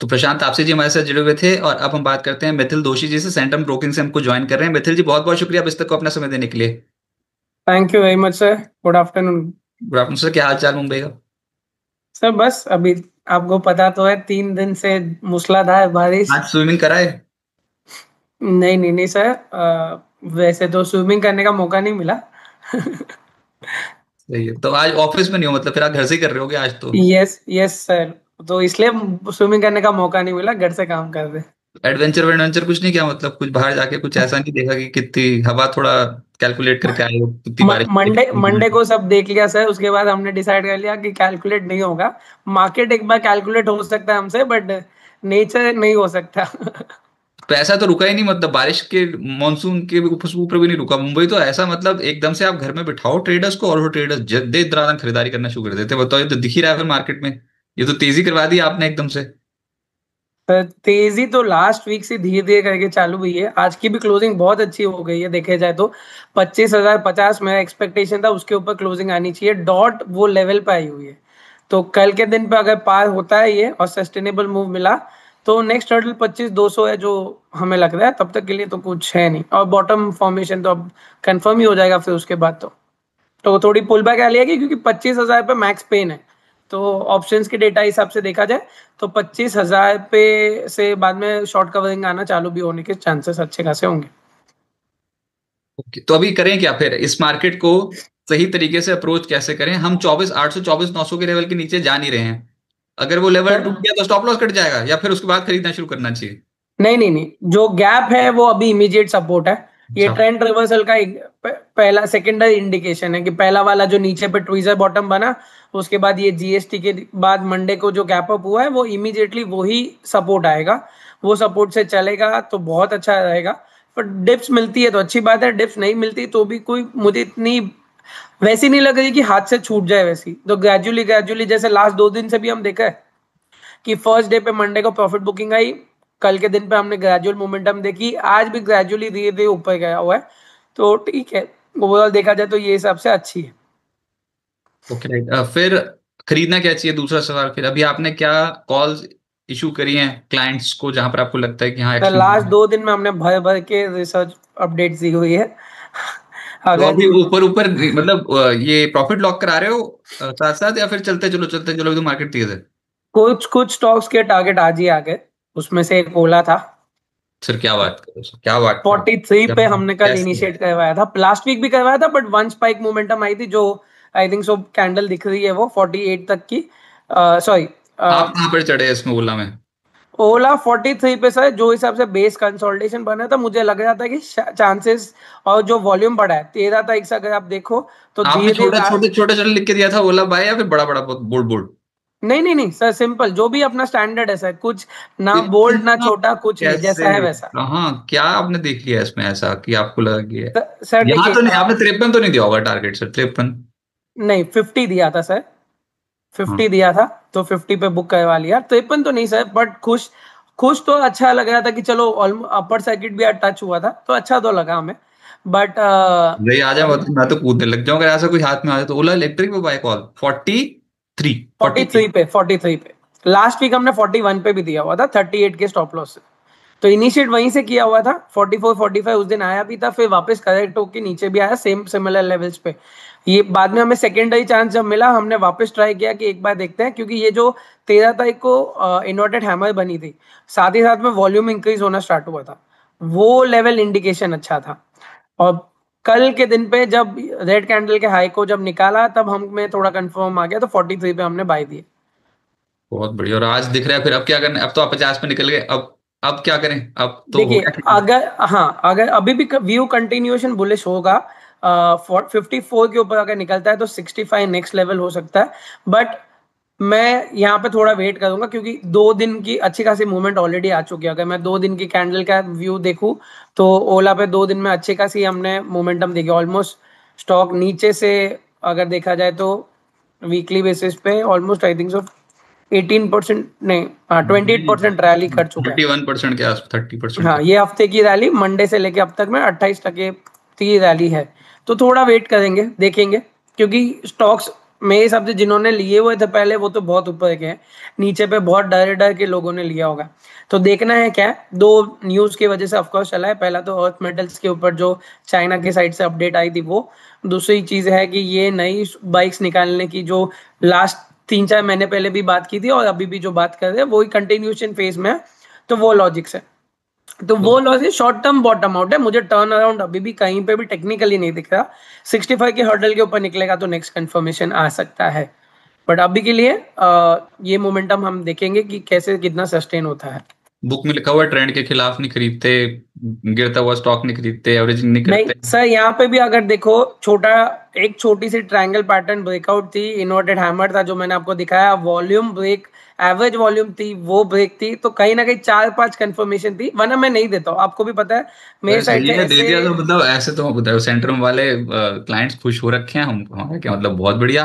तो प्रशांत आपसे जी हमारे साथ जुड़े हुए थे और अब हम बात करते हैं मिथिल दोषी जी से, सेंटम ब्रोकिंग से हमको ज्वाइन कर रहे हैं। मिथिल जी बहुत बहुत शुक्रिया अब इस तक को अपना समय देने के लिए। Thank you very much sir. Good afternoon. Good afternoon sir, क्या हाल चाल मुंबई का? सर बस अभी आपको पता तो है 3 दिन से मूसलाधार बारिश। आज स्विमिंग कराए? नहीं नहीं नहीं सर, वैसे तो स्विमिंग करने का मौका नहीं मिला। सही है, तो आज ऑफिस में नहीं हो, मतलब फिर आप घर से ही कर रहे होगे आज तो। यस यस सर, तो इसलिए स्विमिंग करने का मौका नहीं मिला, घर से काम कर रहे। एडवेंचर वेडवेंचर कुछ नहीं किया, मतलब कुछ बाहर जाके कुछ ऐसा नहीं देखा कि कितनी हवा, थोड़ा कैलकुलेट करके आए हो कितनी बारिश मंडे मंडे होगी? को सब देख लिया सर, उसके बाद हमने डिसाइड कर लिया कि कैलकुलेट नहीं होगा। मार्केट एक बार कैलकुलेट हो सकता है हमसे, बट नेचर नहीं हो सकता। तो ऐसा तो रुका ही नहीं, मतलब बारिश के मानसून के ऊपर भी नहीं रुका मुंबई तो। ऐसा मतलब एकदम से आप घर में बिठाओ ट्रेडर्स को और वो ट्रेडर्स जद्दे दरादन खरीदारी करना शुरू कर देते। बताओ, ये तो दिख ही रहा है फिर मार्केट में। ये तो तेजी करवा दी आपने एकदम से। सर तेजी तो लास्ट वीक से धीरे धीरे करके चालू हुई है। आज की भी क्लोजिंग बहुत अच्छी हो गई है, देखे जाए तो 25,050 मेरा एक्सपेक्टेशन था, उसके ऊपर क्लोजिंग आनी चाहिए, डॉट वो लेवल पे आई हुई है। तो कल के दिन पे अगर पार होता है ये और सस्टेनेबल मूव मिला, तो नेक्स्ट हर्डल 25,200 है जो हमें लग रहा है। तब तक के लिए तो कुछ है नहीं, और बॉटम फॉर्मेशन तो अब कंफर्म ही हो जाएगा फिर उसके बाद। तो थोड़ी पुल बैक आ लिया क्योंकि 25,000 पे मैक्स पेन है। तो ऑप्शंस के डेटा हिसाब से देखा जाए तो 25,000 पे से बाद में शॉर्ट कवरिंग आना चालू भी होने के चांसेस अच्छे खासे होंगे। ओके, तो अभी करें क्या फिर इस मार्केट को? सही तरीके से अप्रोच कैसे करें? हम 24,800 24,900 के लेवल के नीचे जा नहीं रहे हैं। अगर वो लेवल टूट गया तो स्टॉप लॉस कट जाएगा या फिर उसके बाद खरीदना शुरू करना चाहिए? नहीं नहीं नहीं, जो गैप है वो अभी इमीडिएट सपोर्ट है। ये अच्छा। ट्रेंड रिवर्सल का एक पहला सेकेंडरी इंडिकेशन है कि पहला वाला जो नीचे पे ट्वीजर बॉटम बना, उसके बाद ये जीएसटी के बाद मंडे को जो गैप अप हुआ है वो इमीडिएटली वही सपोर्ट आएगा। वो सपोर्ट से चलेगा तो बहुत अच्छा रहेगा। पर डिप्स मिलती है तो अच्छी बात है, डिप्स नहीं मिलती तो भी कोई मुझे इतनी वैसी नहीं लग रही कि हाथ से छूट जाए वैसी। तो ग्रेजुअली ग्रेजुअली जैसे लास्ट 2 दिन से भी हम देखा है कि फर्स्ट डे पे मंडे को प्रॉफिट बुकिंग आई, कल के दिन पे हमने ग्रेजुअल मोमेंटम देखी, आज भी ग्रेजुअली धीरे धीरे ऊपर गया हुआ है। तो ठीक है, ओवरऑल देखा जाए तो ये हिसाब से अच्छी है। ओके राइट, फिर खरीदना क्या चाहिए? दूसरा सवाल, फिर अभी आपने क्या कॉल्स इशू करी हैं क्लाइंट्स को जहां पर आपको लगता है कि हाँ तो एक्शन? लास्ट 2 दिन में हमने भर भर के रिसर्च अपडेट्स दी हुई है। तो अगर अभी ऊपर ऊपर मतलब ये प्रॉफिट लॉक करा रहे हो साथ साथ, या फिर चलते चलो तो मार्केट तेज है? कुछ कुछ स्टॉक्स के टारगेट आज ही आ गए, उसमें से एक ओला था। सर क्या बात करो सर, क्या बात करो। 43 क्या पे हमने कल कैसे? इनिशिएट करवाया था, लास्ट वीक भी करवाया था, बट वन स्पाइक मोमेंटम आई थी जो आई थिंक सो कैंडल दिख रही है वो 48 तक की। सॉरी, आप कहाँ पर चढ़े इसमें ओला में? ओला 43 पे सर, जो हिसाब से बेस कंसोलिडेशन बना था मुझे लग रहा था कि चांसेस, और जो वॉल्यूम बढ़ा है 13 तारीख से अगर आप देखो तो आपने धीरे छोटे धीरे। छोटे छोटे छोटे लिख के दिया था ओला बाय, या फिर बड़ा बड़ा बोल्ड बोल्ड? नहीं नहीं नहीं सर, सिंपल जो भी अपना स्टैंडर्ड है सर, कुछ ना बोल्ड ना इतना छोटा, कुछ भी कैसे? जैसा है वैसा। हाँ, क्या आपने देख लिया इसमें ऐसा कि आपको लगा कि है? सर यहाँ देखिए, तो नहीं, आपने 53 तो नहीं दिया होगा टारगेट सर? 53? नहीं 50 दिया था सर, 50 हाँ। दिया था। तो 50 पे बुक करवा लिया, 53 तो नहीं सर, बट खुश खुश तो अच्छा लग रहा था कि चलो अपर सर्किट भी टच हुआ था तो अच्छा तो लगा हमें। बट नहीं आ जाए मैं तो कूदने लग जाऊं, अगर ऐसा कोई हाथ में आ जाए तो। ओला इलेक्ट्रिक पे बाय कॉल 43, 43 48। पे 43 पे लास्ट वीक हमने 41 पे भी दिया हुआ था 38 के स्टॉप लॉस से। तो इनिशिएट वहीं से किया हुआ था। 44 45 उस दिन आया भी था, फिर वापस करेक्ट होके नीचे भी आया सेम सिमिलर लेवल्स पे। ये बाद में हमें सेकेंडरी चांस जब मिला, हमने वापस ट्राई किया कि एक बार देखते हैं, क्योंकि ये जो 13 तारीख को इन्वर्टेड हैमर बनी थी, साथ ही साथ में वॉल्यूम इंक्रीज होना स्टार्ट हुआ था, वो लेवल इंडिकेशन अच्छा था। और कल के दिन पे जब रेड कैंडल के हाई को जब निकाला, तब हमें थोड़ा कंफर्म आ गया, तो 43 पे हमने बाय दिए। बहुत बढ़िया। और आज दिख रहा है फिर अब क्या करना है? अब तो आप 50 पे निकल गए, अब क्या करें? अब तो हो देखिए, गया। अगर हाँ, अगर अभी भी व्यू कंटिन्यूएशन बुलिश होगा, 54 के ऊपर अगर निकलता है तो 65 नेक्स्ट लेवल हो सकता है। बट मैं यहाँ पे थोड़ा वेट करूंगा, क्योंकि 2 दिन की अच्छी खासी मूवमेंट ऑलरेडी आ चुकी है। अगर मैं 2 दिन की कैंडल का व्यू देखूं तो ओला पे 2 दिन में अच्छी खासी हमने मोमेंटम देखी ऑलमोस्ट। स्टॉक नीचे से अगर देखा जाए तो वीकली बेसिस पे ऑलमोस्ट आई थिंक सो 18% नहीं, हाँ 28% रैली कर चुका है। 31% के आस 30% के। हाँ, ये हफ्ते की रैली मंडे से लेके अब तक में 28% की रैली है। तो थोड़ा वेट करेंगे, देखेंगे, क्योंकि स्टॉक्स मेरे हिसाब से जिन्होंने लिए हुए थे पहले वो तो बहुत ऊपर के हैं, नीचे पे बहुत डर डर के लोगों ने लिया होगा। तो देखना है क्या है, दो न्यूज की वजह से ऑफकोर्स चला है। पहला तो अर्थ मेटल्स के ऊपर जो चाइना की साइड से अपडेट आई थी वो, दूसरी चीज है कि ये नई बाइक्स निकालने की जो लास्ट 3-4 महीने पहले भी बात की थी और अभी भी जो बात कर रहे हैं वही कंटिन्यूएशन फेज में है। तो वो लॉजिक्स है, तो वो logic short term bottom out है। मुझे टर्न अराउंड अभी भी कहीं पे भी टेक्निकली नहीं दिख रहा। 65 के हर्डल के ऊपर निकलेगा तो नेक्स्ट कंफर्मेशन आ सकता है, बट अभी के लिए ये मोमेंटम हम देखेंगे कि कैसे कितना सस्टेन होता है। बुक में लिखा हुआ ट्रेंड के खिलाफ नहीं खरीदते, गिरता हुआ स्टॉक नहीं खरीदते, एवरेजिंग नहीं नहीं करते। सर, यहाँ पे भी अगर देखो, छोटा एक छोटी सी ट्रायंगल पैटर्न ब्रेकआउट थी, इन्वर्टेड हैमर था जो मैंने आपको दिखाया, वॉल्यूम ब्रेक, एवरेज वॉल्यूम थी वो ब्रेक थी, तो कहीं ना कहीं 4-5 कंफर्मेशन थी, वरना मैं नहीं देता हूँ, आपको भी पता है मेरे अरे साइड सही से है, दे ऐसे। दिया तो मतलब ऐसे तो बताओ सेंटर वाले क्लाइंट्स खुश हो रखे हैं, हम हमारे क्या मतलब बहुत बढ़िया।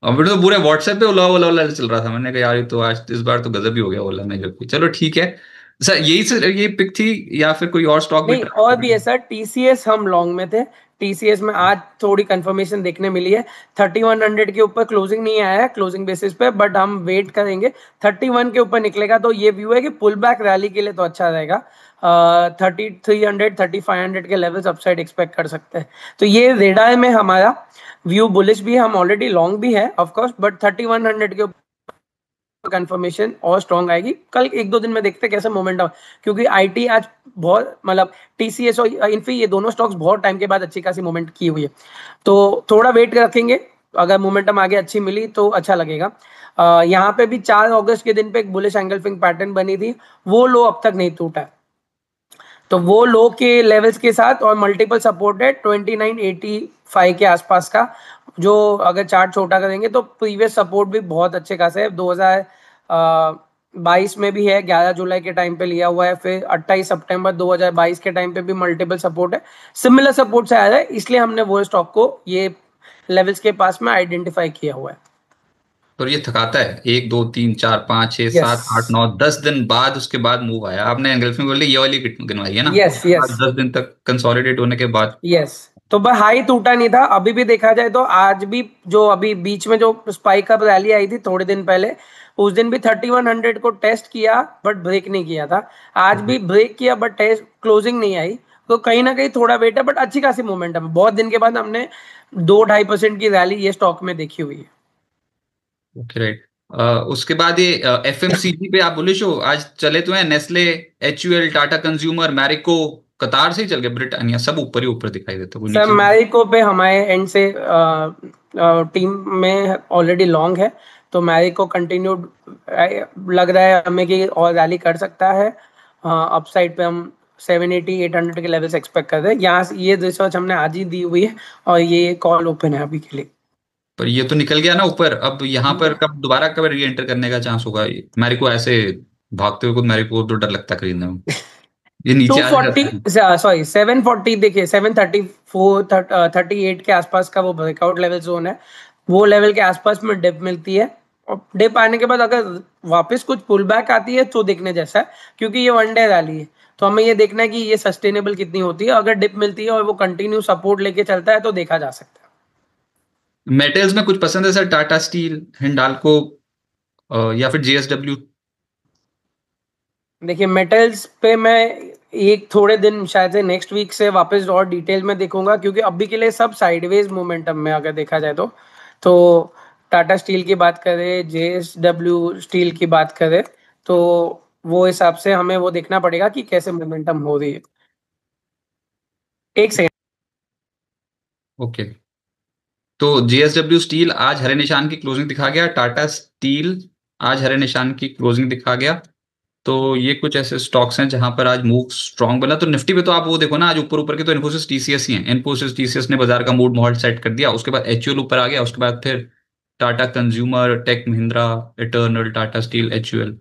और फिर तो पूरे व्हाट्सएप पे ओला ओला ओला चल रहा था, मैंने कहा यार ये तो आज इस बार तो गजब ही हो गया ओला में जो कि। चलो ठीक है सर, यही सर ये पिक थी या फिर कोई और स्टॉक भी नहीं, ट्राई और कर भी रहे है हैं? सर, टीसीएस हम लॉन्ग में थे। टीसीएस में आज थोड़ी कंफर्मेशन देखने मिली है, 3100 के ऊपर क्लोजिंग नहीं आया है क्लोजिंग बेसिस पे, बट हम वेट करेंगे। 31 के ऊपर निकलेगा तो ये व्यू है कि पुल बैक रैली के लिए तो अच्छा रहेगा। 3300 3500 के लेवल्स अपसाइड एक्सपेक्ट कर सकते हैं। तो ये रेडार में हमारा व्यू बुलिश भी है, हम ऑलरेडी लॉन्ग भी है ऑफकोर्स, बट 3100 के कंफर्मेशन और स्ट्रॉन्ग आएगी। कल 1-2 दिन में देखते हैं कैसे मोमेंटम, क्योंकि आईटी आज बहुत मतलब टीसीएस और इन्फी ये दोनों स्टॉक्स बहुत टाइम के बाद अच्छी खासी मूवमेंट की हुई है, तो थोड़ा वेट रखेंगे। अगर मोमेंटम आगे अच्छी मिली तो अच्छा लगेगा। यहाँ पे भी 4 अगस्त के दिन पे एक बुलिश एंगल्फिंग पैटर्न बनी थी, वो लो अब तक नहीं टूटा है। तो वो लो के लेवल्स के साथ और मल्टीपल सपोर्ट है 2985 के आसपास का, जो अगर चार्ट छोटा करेंगे तो प्रीवियस सपोर्ट भी बहुत अच्छे खासे है। 2022 में भी है, 11 जुलाई के टाइम पे लिया हुआ है, फिर 28 सितंबर 2022 के टाइम पे भी मल्टीपल सपोर्ट है, सिमिलर सपोर्ट से आया है, इसलिए हमने वो स्टॉक को ये लेवल्स के पास में आइडेंटिफाई किया हुआ है। और ये थकाता है, 1 2 3 4 5 6 7 8 9 10 दिन बाद उसके बाद मूव आया, आपने एंगल्फिंग बोली ये वाली गिनवाई है ना, यस उसके यस बाद 10 दिन तक कंसोलिडेट होने के बाद। यस। तो बस हाई टूटा नहीं था, अभी भी देखा जाए तो आज भी जो अभी बीच में जो स्पाइक अप रैली आई थी थोड़े दिन पहले, उस दिन भी 3100 को टेस्ट किया बट ब्रेक नहीं किया था। आज भी ब्रेक किया बट टेस्ट क्लोजिंग नहीं आई, तो कहीं ना कहीं थोड़ा वेट है, बट अच्छी खासी मोमेंटम है। बहुत दिन के बाद हमने 2-2.5% की रैली ये स्टॉक में देखी हुई है। Okay right. उसके बाद ये एफएमसीजी पे आप बुलिश हो? आज चले तो हैं Nestle, HUL, Tata consumer, Marico, कतार से ही चल गए, ब्रिटानिया सब ऊपर ही ऊपर दिखाई देते, कोई सर नीचे नहीं। मैरिको पे हमारे एंड से टीम में ऑलरेडी लॉन्ग है, तो मैरिको कंटिन्यूड लग रहा है हमें कि और रैली कर सकता है। अपसाइड पे हम 780-800 के लेवल्स एक्सपेक्ट कर रहे हैं, यहाँ से ये रिसर्च हमने आज ही दी हुई है और ये कॉल ओपन है अभी के लिए। पर ये तो निकल गया ना ऊपर, अब यहाँ पर कब दोबारा कब री एंटर करने का चांस होगा? मैरिको ऐसे भागते हुए, खुद मैरिको तो डर लगता है खरीदने में, ये नीचे आ 240, जाता है। सॉरी 740, देखिए 734 38 के आसपास का वो ब्रेकआउट लेवल जोन है, वो लेवल के आसपास में डिप मिलती है, और डिप आने के बाद अगर वापस कुछ पुल बैक आती है तो देखने जैसा है, क्योंकि ये वनडे रैली है, तो हमें ये देखना है कि ये सस्टेनेबल कितनी होती है। अगर डिप मिलती है और वो कंटिन्यू सपोर्ट लेके चलता है तो देखा जा सकता है। मेटल्स में कुछ पसंद है सर? टाटा स्टील, हिंडाल्को, या फिर जेएसडब्ल्यू? देखिए मेटल्स पे मैं एक थोड़े दिन शायद से नेक्स्ट वीक से वापस और डिटेल में देखूंगा, क्योंकि अभी के लिए सब साइडवेज मोमेंटम में अगर देखा जाए तो टाटा स्टील की बात करें, जेएसडब्ल्यू स्टील की बात करें, तो वो हिसाब से हमें वो देखना पड़ेगा कि कैसे मोमेंटम हो रही है। एक सेकंड। ओके। तो जेएसडब्ल्यू स्टील आज हरे निशान की क्लोजिंग दिखा गया, टाटा स्टील आज हरे निशान की क्लोजिंग दिखा गया। तो ये कुछ ऐसे स्टॉक्स हैं जहां पर आज मूव स्ट्रांग बना। तो निफ्टी पे तो आप वो देखो ना, आज ऊपर ऊपर के तो इन्फोसिस टीसीएस ही हैं। इन्फोसिस टीसीएस ने बाजार का मूड माहौल सेट कर दिया, उसके बाद एचयूएल ऊपर आ गया, उसके बाद फिर Tata Consumer, Tech Mahindra, Eternal, Tata Steel, HUL,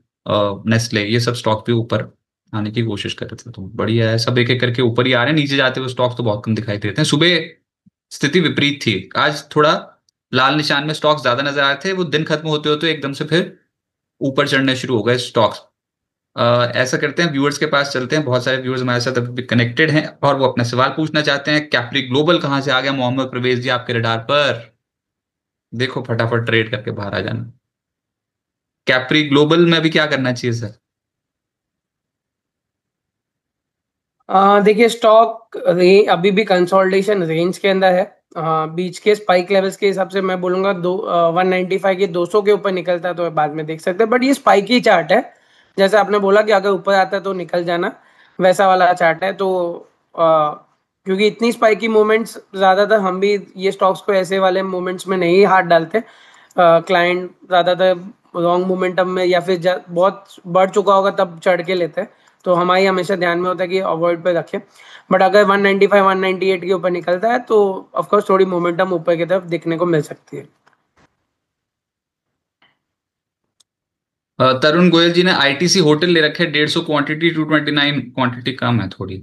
Nestle, ये सब स्टॉक भी ऊपर आने की कोशिश कर रहे थे। तो बढ़िया है, सब एक एक करके ऊपर ही आ रहे हैं, नीचे जाते हुए स्टॉक्स तो बहुत कम दिखाई देते हैं। सुबह स्थिति विपरीत थी, आज थोड़ा लाल निशान में स्टॉक्स ज्यादा नजर आए थे, वो दिन खत्म होते होते एकदम से फिर ऊपर चढ़ने शुरू हो गए स्टॉक्स। ऐसा करते हैं, व्यूअर्स के पास चलते हैं, बहुत सारे व्यूअर्स हमारे साथ अभी कनेक्टेड हैं और वो अपना सवाल पूछना चाहते हैं। कैप्री ग्लोबल कहाँ से आ गया मोहम्मद परवेज जी आपके रडार पर? देखो फटाफट ट्रेड करके बाहर आ जाना। कैप्री ग्लोबल में अभी क्या करना चाहिए सर? देखिए स्टॉक अभी भी कंसोलिडेशन रेंज के अंदर है। बीच के स्पाइक लेवल्स के हिसाब से मैं बोलूंगा 195 के 200 के ऊपर निकलता है तो बाद में देख सकते हैं, बट ये स्पाइक ही चार्ट है। जैसे आपने बोला कि अगर ऊपर आता है तो निकल जाना, वैसा वाला चार्ट है। तो क्योंकि इतनी स्पाइकी मूवमेंट्स ज्यादातर हम भी ये स्टॉक्स को ऐसे वाले मूवमेंट्स में नहीं हाथ डालते। क्लाइंट ज्यादातर लॉन्ग मोमेंटम में या फिर बहुत बढ़ चुका होगा तब चढ़ के लेते हैं। तो हमारी हमेशा ध्यान में होता है कि अवॉइड पे रखें। बट अगर 195 198 के ऊपर निकलता है तो ऑफकोर्स थोड़ी मोमेंटम ऊपर की तरफ दिखने को मिल सकती है। तरुण गोयल जी ने आईटीसी होटल ले रखे 150 क्वांटिटी, 229 क्वांटिटी कम है थोड़ी।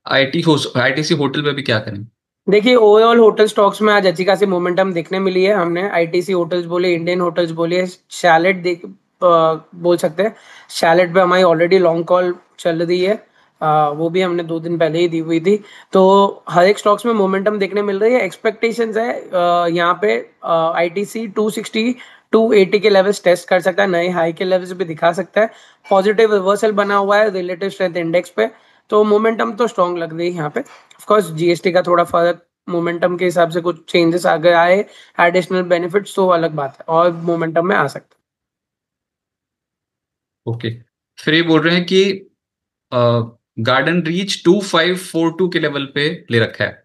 आईटीसी होटल पे भी क्या करें? देखिए ओवरऑल होटल स्टॉक्स में आज अच्छी खासी मोमेंटम देखने मिली है। हमने आईटीसी होटल्स बोले, इंडियन होटल्स बोले, शैलेट देख बोल सकते हैं। शैलेट पे हमारी ऑलरेडी लॉन्ग कॉल चल रही है। वो भी हमने 2 दिन पहले ही दी हुई थी। तो हर एक स्टॉक्स में मोमेंटम देखने मिल रही है। एक्सपेक्टेशंस है यहाँ पे आईटीसी 260 280 के लेवल्स टेस्ट कर सकता है, नए हाई के लेवल्स भी दिखा सकता है। पॉजिटिव रिवर्सल बना हुआ है रिलेटिव स्ट्रेंथ इंडेक्स पे। तो मोमेंटम तो स्ट्रॉन्ग लग रही है यहाँ पे। ऑफ कोर्स जीएसटी का थोड़ा फर्क मोमेंटम के हिसाब से कुछ चेंजेस अगर आए, एडिशनल बेनिफिट्स तो अलग बात है और मोमेंटम में आ सकता ओके। फिर ये बोल रहे हैं कि गार्डन रीच 2542 के लेवल पे ले रखा है।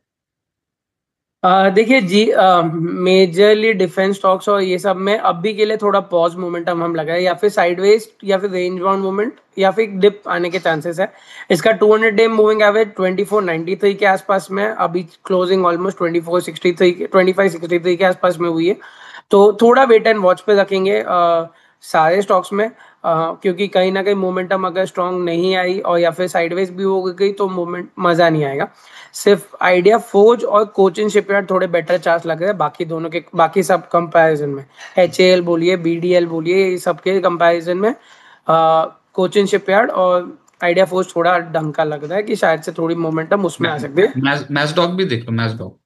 है। देखिए जी, मेजरली डिफेंस स्टॉक्स और ये सब में अभी के लिए थोड़ा पॉज मोमेंटम हम लगाए, या फिर साइडवेज या फिर रेंज बाउंड मूवमेंट या फिर डिप आने के चांसेस है। इसका 200 डे मूविंग एवरेज 2493 के आसपास में, अभी क्लोजिंग ऑलमोस्ट 2463 2563 के आसपास में हुई है। तो थोड़ा वेट एंड वॉच पे रखेंगे सारे स्टॉक्स में। क्योंकि कहीं ना कहीं मोमेंटम अगर स्ट्रांग नहीं आई और या फिर साइडवेज भी हो गई तो मोमेंट मजा नहीं आएगा। सिर्फ आइडिया फोर्ज और कोचिन शिपयार्ड थोड़े बेटर चांस लग रहे हैं, बाकी दोनों के बाकी सब कंपैरिजन में। एचएएल बोलिए, बीडीएल बोलिए, ये सबके कंपैरिजन में कोचिन शिपयार्ड और आइडिया फोर्ज थोड़ा ढंग का लग रहा है कि शायद से थोड़ी मोमेंटम उसमें आ सकती है। मैचडॉग भी देख लो, मैचडॉग।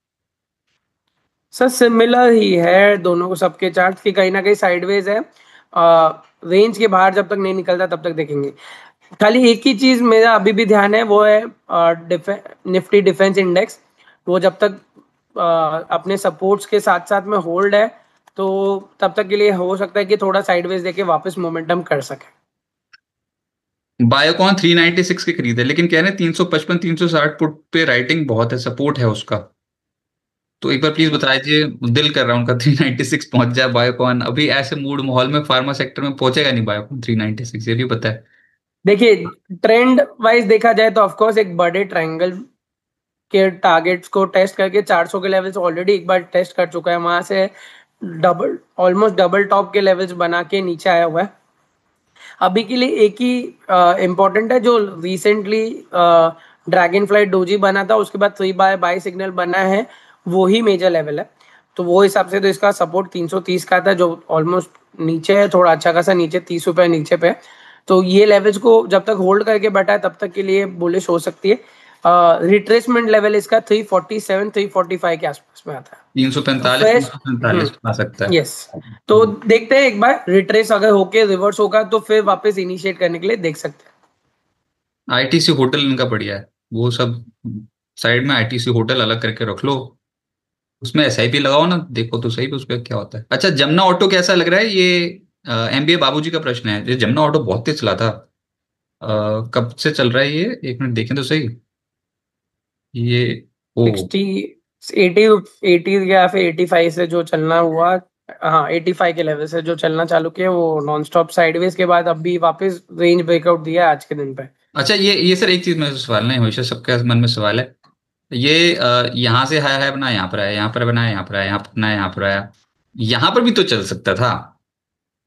सर सिमिलर ही है दोनों को, सबके चार्ट की कहीं ना कहीं साइडवेज है। रेंज के बाहर जब तक नहीं निकलता तब तक देखेंगे। खाली एक ही चीज मेरा अभी भी ध्यान है, वो है निफ्टी डिफेंस इंडेक्स। वो जब तक अपने सपोर्ट्स के साथ साथ में होल्ड है तो तब तक के लिए हो सकता है कि थोड़ा साइडवेज देके वापस मोमेंटम कर सके। बायोकॉन 396 के खरीदे, लेकिन कह रहे हैं 355 360 पुट पे राइटिंग बहुत है, सपोर्ट है उसका। तो एक बार प्लीज बता दीजिए, दिल कर रहा हूँ उनका 396 पहुंच जाए बायोकॉन। अभी ऐसे मूड माहौल में फार्मा सेक्टर में पहुंचेगा नहीं बायोकॉन 396, ये भी पता है। देखिए ट्रेंड वाइज देखा जाए तो ऑफकोर्स एक बड़े ट्रायंगल के टारगेट्स को टेस्ट करके 400 के लेवल्स ऑलरेडी एक बार टेस्ट कर चुका है। वहां से डबल ऑलमोस्ट डबल टॉप के लेवल्स बना के नीचे आया हुआ है। अभी के लिए एक ही इम्पोर्टेंट है, जो रिसेंटली ड्रैगन फ्लाइट डोजी बना था उसके बाद 3 बाय सिग्नल बना है, वो ही मेजर लेवल है। तो वो हिसाब से तो इसका सपोर्ट 330 का था, जो ऑलमोस्ट नीचे है, थोड़ा अच्छा खासा नीचे, 30 रुपए नीचे पे। तो ये लेवल्स को जब तक होल्ड करके बैठा है तब तक के लिए बुलिश हो सकती है। रिट्रेसमेंट लेवल इसका 347 345 के आसपास में आता है। तीन सौ तो पैंतालीस तीन फिर सौ पैंतालीस आ सकता है। यस, तो देखते हैं एक बार रिट्रेस अगर होके रिवर्स होगा तो फिर वापस इनिशिएट करने के लिए देख सकते हैं। आईटीसी होटल इनका बढ़िया है, वो सब साइड में आईटीसी होटल अलग करके रख लो। उसमें एसआईपी लगाओ ना, देखो तो सही उस पर क्या होता है। अच्छा, जमुना ऑटो कैसा लग रहा है ये? एमबीए बाबूजी का प्रश्न है। ये जमुना ऑटो बहुत तेज चला था। कब से चल रहा है ये? एक मिनट देखें तो सही। ये ओ 60 80 80 या फिर 85 से जो चलना हुआ, हाँ 85 के लेवल से जो चलना चालू किया वो नॉन स्टॉप साइडवेज के बाद अभी वापस रेंज ब्रेकआउट दिया है आज के दिन पे। अच्छा, ये सर एक चीज मेरे से सवाल नहीं, हमेशा सबके मन में सवाल है। ये यहाँ से है बना, यहाँ पर है, यहाँ पर बना, यहाँ पर है, यहाँ पर बना, यहाँ पर आया। यहाँ पर भी तो चल सकता था,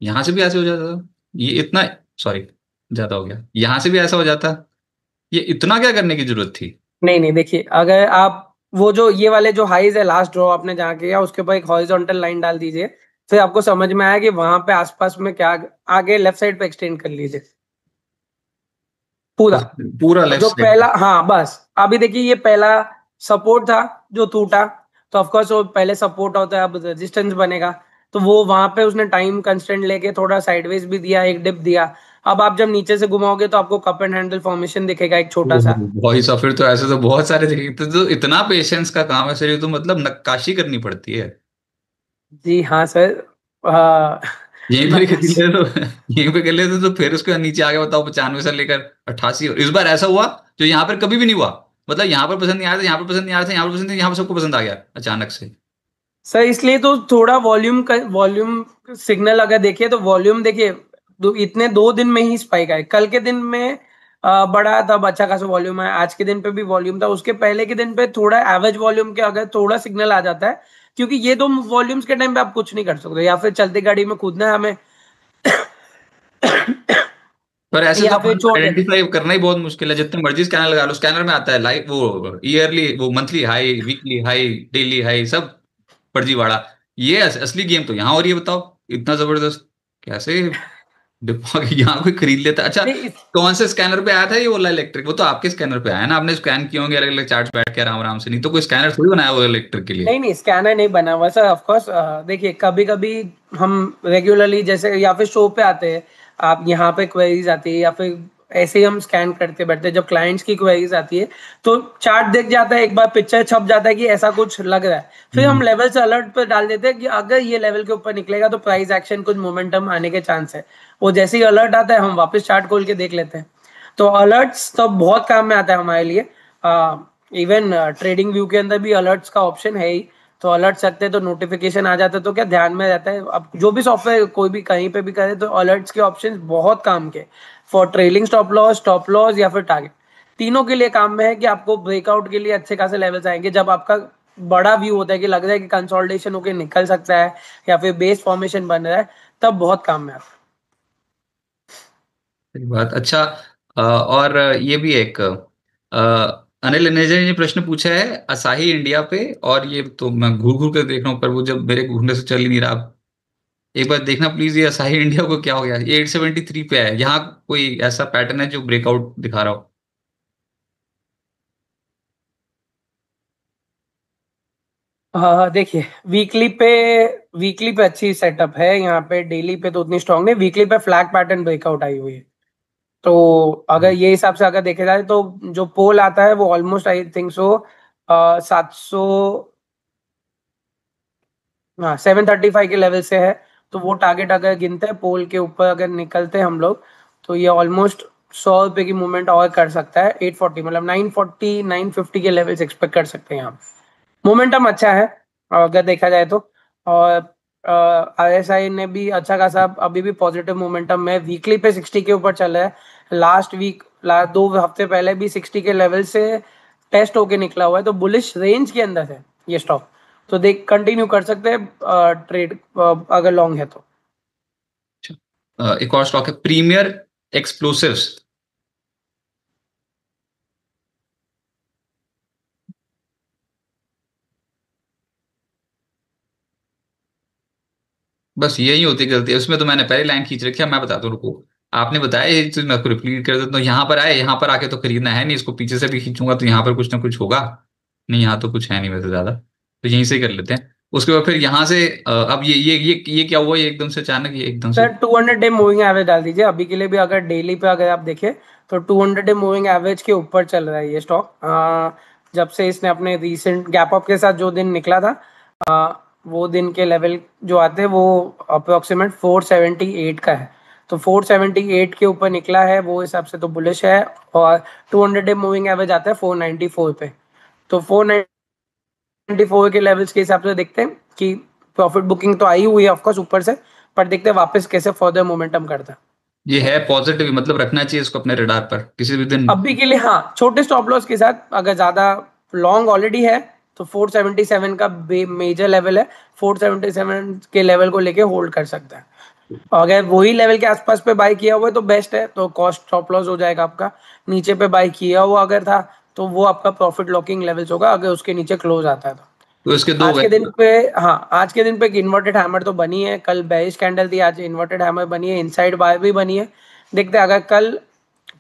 यहाँ से भी ऐसे हो जाता था। ये इतना, सॉरी ज्यादा हो गया, यहाँ से भी ऐसा हो जाता। ये इतना क्या करने की जरूरत थी? नहीं नहीं, देखिए अगर आप वो जो ये वाले जो हाईज है लास्ट ड्रॉ आपने जहाँ किया उसके ऊपर एक हॉरिजॉन्टल लाइन डाल दीजिए, फिर आपको समझ में आया कि वहां पे आसपास में क्या, आगे लेफ्ट साइड पे एक्सटेंड कर लीजिए पूरा। पूरा लेफ्ट जो साइड। पहला, हाँ बस अभी देखिए ये पहला सपोर्ट था जो टूटा, तो ऑफकोर्स वो पहले सपोर्ट होता है, अब रेजिस्टेंस बनेगा, तो वो वहां पे उसने टाइम कंस्टेंट लेके थोड़ा साइडवेज भी दिया, एक डिप दिया। अब आप जब नीचे से घुमाओगे तो आपको कप एंड हैंडल फॉर्मेशन दिखेगा एक छोटा सा। भाई साहब, फिर तो ऐसे तो बहुत सारे जगह तो इतना पेशेंस का काम है सर, ये तो मतलब नक्काशी करनी पड़ती है। जी हाँ सर। आ, यहीं पर ही खरीद नक्काशी। ले तो यहीं पे कर लेते तो फिर उसके नीचे आगे बताओ 95 से लेकर 88। इस बार ऐसा हुआ जो यहाँ पर कभी भी नहीं हुआ। मतलब यहाँ पर पसंद नहीं आया था, यहाँ पर पसंद नहीं आया था, यहाँ पर पसंद नहीं, यहाँ पर सबको पसंद आ गया अचानक से। सर इसलिए तो थोड़ा वॉल्यूम सिग्नल अगर देखिए तो वॉल्यूम देखिए, इतने 2 दिन में ही स्पाइक आए। कल के दिन में बड़ा तब अच्छा खासा वॉल्यूम आया, आज के दिन पे भी वॉल्यूम था, उसके पहले के दिन पे थोड़ा एवरेज वॉल्यूम के अगर थोड़ा सिग्नल आ जाता है, क्योंकि ये दो वॉल्यूम्स के टाइम पे आप कुछ नहीं कर सकते, या फिर चलती गाड़ी में कूदना है हमें पर ऐसे तो या फिर चोट देना। आइडेंटिफाई करना ही बहुत मुश्किल है, जितने मर्जी स्कैनर लगा लो, स्कैनर में आता है लाइव वो ईयरली, वो monthly high, weekly high, daily high, सब फर्जीवाड़ा। ये असली गेम तो यहाँ हो रही है, बताओ इतना जबरदस्त कैसे दिमाग यहाँ कोई खरीद लेता है। अच्छा, नहीं कौन से स्कैनर पे आया था ये ओला इलेक्ट्रिक? वो तो आपके स्कैनर पे आया ना, आपने स्कैन किए होंगे अलग अलग चार्ट्स बैठ के आराम आराम से, नहीं तो कोई स्कैनर थोड़ी बनाया ओला इलेक्ट्रिक के लिए। नहीं नहीं, स्कैनर नहीं बना हुआ सर, ऑफ कोर्स। देखिए कभी कभी हम रेगुलरली जैसे या फिर शो पे आते हैं, आप यहाँ पे क्वेरीज आती है या फिर ऐसे ही हम स्कैन करते बैठते हैं, जब क्लाइंट्स की क्वेरीज आती है तो चार्ट देख जाता है, एक बार पिक्चर छप जाता है कि ऐसा कुछ लग रहा है, फिर हम हम्म। लेवल से अलर्ट पे डाल देते हैं कि अगर ये लेवल के ऊपर निकलेगा तो प्राइस एक्शन कुछ मोमेंटम आने के चांस है। वो जैसे ही अलर्ट आता है हम वापस चार्ट खोल के देख लेते हैं। तो अलर्ट्स तो बहुत काम में आता है हमारे लिए। इवन ट्रेडिंग व्यू के अंदर भी अलर्ट्स का ऑप्शन है ही, तो अलर्ट सकते हैं तो नोटिफिकेशन आ जाता है, तो क्या ध्यान में रहता है। अब जो भी सॉफ्टवेयर कोई भी कहीं पे भी करे तो अलर्ट्स के ऑप्शंस बहुत काम के, फॉर ट्रेलिंग स्टॉप लॉस या फिर टारगेट, तीनों के लिए काम में है कि आपको ब्रेकआउट के लिए अच्छे खासे लेवल्स आएंगे जब आपका बड़ा व्यू होता है कि लग रहा है कि कंसोलिडेशन होके निकल सकता है या फिर बेस फॉर्मेशन बन रहा है, तब बहुत काम में आता है। सही बात। अच्छा, और ये भी एक अनिल नेजर ने प्रश्न पूछा है असाही इंडिया पे, और ये तो मैं घूर घूर कर देख रहा हूँ पर वो जब मेरे घूरने से चल ही नहीं रहा। एक बार देखना प्लीज, ये असाही इंडिया को क्या हो गया, ये 873 पे है। यहाँ कोई ऐसा पैटर्न है जो ब्रेकआउट दिखा रहा हो? हाँ देखिए, वीकली पे अच्छी सेटअप है, यहाँ पे डेली पे तो उतनी स्ट्रांग नहीं, वीकली पे फ्लैग पैटर्न ब्रेकआउट आई हुई है। तो अगर ये हिसाब से अगर देखा जाए तो जो पोल आता है वो ऑलमोस्ट आई थिंक सो 700, हाँ 735 के लेवल से है। तो वो टारगेट अगर गिनते हैं पोल के ऊपर अगर निकलते हैं हम लोग, तो ये ऑलमोस्ट 100 रुपए की मूवमेंट और कर सकता है। 840 मतलब 940 950 के लेवल्स एक्सपेक्ट कर सकते हैं यहाँ। मोमेंटम अच्छा है अगर देखा जाए तो। और आरएसआई ने भी अच्छा खासा अभी भी पॉजिटिव मोमेंटम में, वीकली पे 60 के ऊपर चल रहा है। लास्ट वीक, लास्ट 2 हफ्ते पहले भी 60 के लेवल से टेस्ट होके निकला हुआ है, तो बुलिश रेंज के अंदर है ये स्टॉक। तो देख कंटिन्यू कर सकते हैं ट्रेड अगर लॉन्ग है तो। एक और स्टॉक है प्रीमियर एक्सप्लोसिव्स। बस यही होती है गलती, उसमें तो मैंने पहले लाइन खींच रखी है, मैं बताता हूँ रुको। आपने बताया ये चीज, मैं आपको रिपीट कर देता हूँ। यहाँ पर आए, यहाँ पर आके तो खरीदना है नहीं, इसको पीछे से भी खींचूंगा तो यहाँ पर कुछ ना कुछ होगा। नहीं, यहाँ तो कुछ है नहीं वैसे ज्यादा, तो यहीं से कर लेते हैं। उसके बाद फिर यहाँ से अब ये क्या हुआ, ये एकदम से अचानक ये एकदम से। सर 200 डे मूविंग एवरेज डाल दीजिए अभी के लिए भी, अगर डेली पे अगर आप देखें तो 200 डे मूविंग एवरेज के ऊपर चल रहा है ये स्टॉक। जब से इसने अपने रीसेंट गैप अप के साथ जो दिन निकला था, वो दिन के लेवल जो आते हैं वो अप्रोक्सीमेट 478 का है। तो 478 के ऊपर निकला है, वो हिसाब से तो बुलिश है। और 200 डे मूविंग एवरेज आता है 494 पे। तो 494 के लेवल्स के हिसाब से देखते हैं कि प्रॉफिट बुकिंग तो आई हुई है ऑफकोर्स ऊपर से, पर देखते हैं वापस कैसे फर्दर मोमेंटम करता है। ये है पॉजिटिव, मतलब रखना चाहिए इसको अपने रडार पर किसी भी दिन। अभी के लिए हाँ, छोटे स्टॉप लॉस के साथ, अगर ज्यादा लॉन्ग ऑलरेडी है तो 477 का मेजर लेवल है, 477 के लेवल को लेके होल्ड कर सकता है। अगर वही लेवल के आसपास पे बाय किया हुआ है तो बेस्ट है, तो कॉस्ट स्टॉप लॉस हो जाएगा आपका। नीचे पे बाय किया हुआ अगर था तो वो आपका प्रॉफिट लॉकिंग लेवल्स होगा अगर उसके नीचे क्लोज आता है तो। तो इसके दो आज के दिन पे, हाँ आज के दिन पे एक इन्वर्टेड हैमर तो बनी है, कल बेरिश कैंडल थी, आज इन्वर्टेड हैमर बनी है, इनसाइड बाय भी बनी है। देखते हैं अगर कल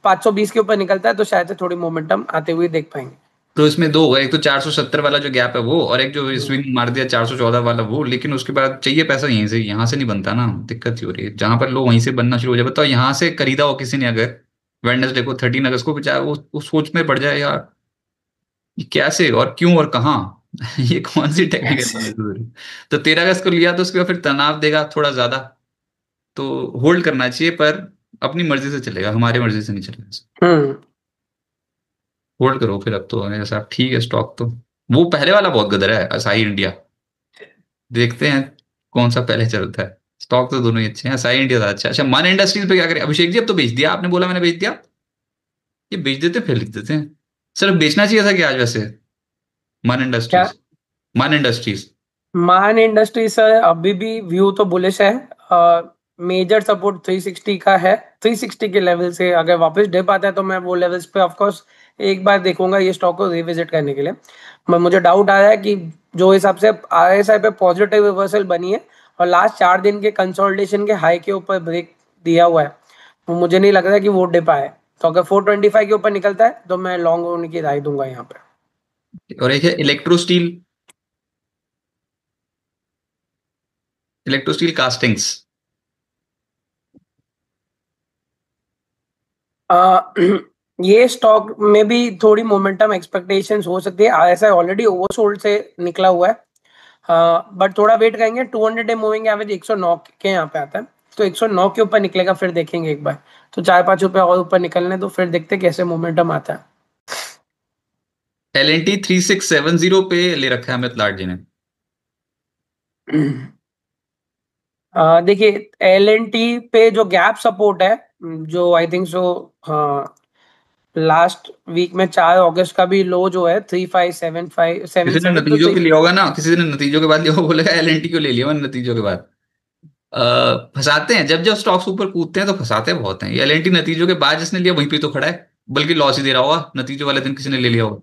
520 के ऊपर निकलता है तो शायद से थोड़ी मोमेंटम आते हुए देख पाएंगे। तो इसमें दो होगा, एक तो 470 वाला जो गैप है वो, और एक जो स्विंग मार दिया 414 वाला वो। लेकिन उसके बाद चाहिए पैसा यहीं से, यहाँ से नहीं बनता ना, दिक्कत ही हो रही है। जहां पर लो वहीं से बनना शुरू हो जाए। बताओ यहाँ से खरीदा हो किसी ने अगर वेडनेसडे को 13 अगस्त को, बेचारा वो उस सोच में पड़ जाए यार, ये कैसे और क्यों और कहाँ। ये कौन सी टेक्निकल नॉलेज हो रही। तो 13 अगस्त को लिया तो उसके बाद फिर तनाव देगा थोड़ा ज्यादा। तो होल्ड करना चाहिए, पर अपनी मर्जी से चलेगा, हमारी मर्जी से नहीं चलेगा। हम्म। होल्ड करो फिर अब तो मेरे साथ, ठीक है स्टॉक तो। वो पहले वाला बहुत गदर है असाही इंडिया। देखते हैं कौन सा पहले चलता है। स्टॉक तो दोनों ही अच्छे हैं, असाही इंडिया था अच्छा। अच्छा, मन इंडस्ट्रीज पे क्या करें अभिषेक जी? अब तो बेच दिया आपने, बोला मैंने बेच दिया। ये बेच देते फिर लिख देते हैं। सर बेचना चाहिए था क्या आज वैसे? मन क्या? इंडस्ट्रीज। मन इंडस्ट्रीज। मान इंडस्ट्री सर अभी भी व्यू तो बुलिश है। मेजर सपोर्ट 360 का है। 360 के लेवल से अगर वापस डिप आता है तो मैं वो लेवल्स पे ऑफ कोर्स एक बार देखूंगा ये स्टॉक को रिविजिट करने के लिए। मुझे डाउट आ रहा है कि जो हिसाब से आरएसआई पे पॉजिटिव रिवर्सल बनी है और लास्ट 4 दिन के कंसोलिडेशन के हाई के ऊपर ब्रेक दिया हुआ है, तो मुझे नहीं लग रहा है कि वो डिप आए। तो अगर 425 के ऊपर निकलता है तो मैं लॉन्ग होने की राय दूंगा यहाँ पे। और एक है electro steel. Electro steel castings. अ, ये स्टॉक में भी थोड़ी मोमेंटम एक्सपेक्टेशंस हो सकती है। आरएसआई ऑलरेडी ओवरसोल्ड से निकला हुआ है। बट थोड़ा वेट करेंगे। 200 डे मूविंग एवरेज 109 के यहाँ पे आता है, तो 109 के ऊपर निकलेगा फिर देखेंगे एक बार। तो 4-5 रुपए और ऊपर निकलने तो फिर देखते हैं कैसे मोमेंटम आता है। LNT 3670 पे ले रखा है अमित लाड जी ने। देखिए एल एन टी पे जो गैप सपोर्ट है, जो I think so last week में 4 अगस्त का भी लो जो है 3575 सेवन किसी ने सेवन तो नतीजों के लिया होगा ना, किसी ने नतीजों के बाद लिया होगा, बोलेगा LNT को ले लिया मैंने नतीजों के बाद। फंसाते हैं, जब जब स्टॉक्स ऊपर कूदते हैं तो फंसाते बहुत हैं। ये LNT नतीजों के बाद जिसने लिया वहीं पे तो खड़ा है, बल्कि लॉस ही दे रहा होगा नतीजों वाले दिन किसी ने ले लिया होगा।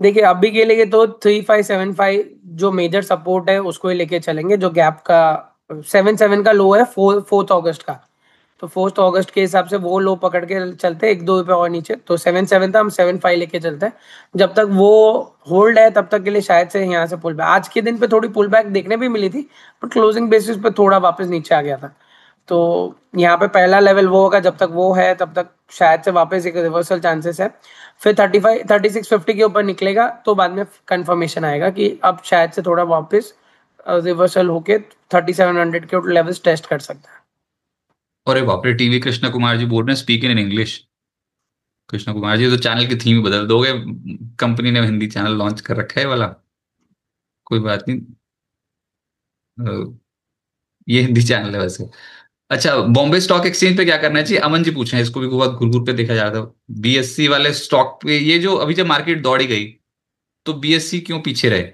देखिए अभी के लिए तो 3575 जो मेजर सपोर्ट है उसको ही लेके चलेंगे। जो गैप का 77 का लो है 4 अगस्त का, तो 4 अगस्त के हिसाब से वो लो पकड़ के चलते हैं 1-2 रुपए और नीचे। तो 77 था, हम 75 लेके चलते हैं। जब तक वो होल्ड है तब तक के लिए शायद से यहाँ से पुल बैक, आज के दिन पे थोड़ी पुल बैक देखने भी मिली थी, बट क्लोजिंग बेसिस पे थोड़ा वापस नीचे आ गया था। तो यहाँ पे पहला लेवल वो होगा, जब तक वो है तब तक शायद से वापस एक रिवर्सल चांसेस है। फिर 3650 के ऊपर निकलेगा तो बाद में कंफर्मेशन आएगा कि अब शायद से थोड़ा वापस रिवर्सल होके 3700 के लेवल्स टेस्ट कर सकता है। अरे बाप रे, टीवी कृष्णा कुमार जी बोल रहे हैं speaking in English. Krishna Kumar ji तो चैनल की थीम ही बदल दोगे। कंपनी ने हिंदी चैनल लॉन्च कर रखा है ये वाला। कोई बात नहीं। अ, ये हिंदी चैनल है वैसे। अच्छा, बॉम्बे स्टॉक एक्सचेंज पे क्या करना चाहिए? अमन जी पूछ रहे हैं, इसको भी बहुत घुर घुर पे देखा जा रहा था। BSC वाले स्टॉक पे ये जो अभी जब मार्केट दौड़ी गई तो BSC क्यों पीछे रहे?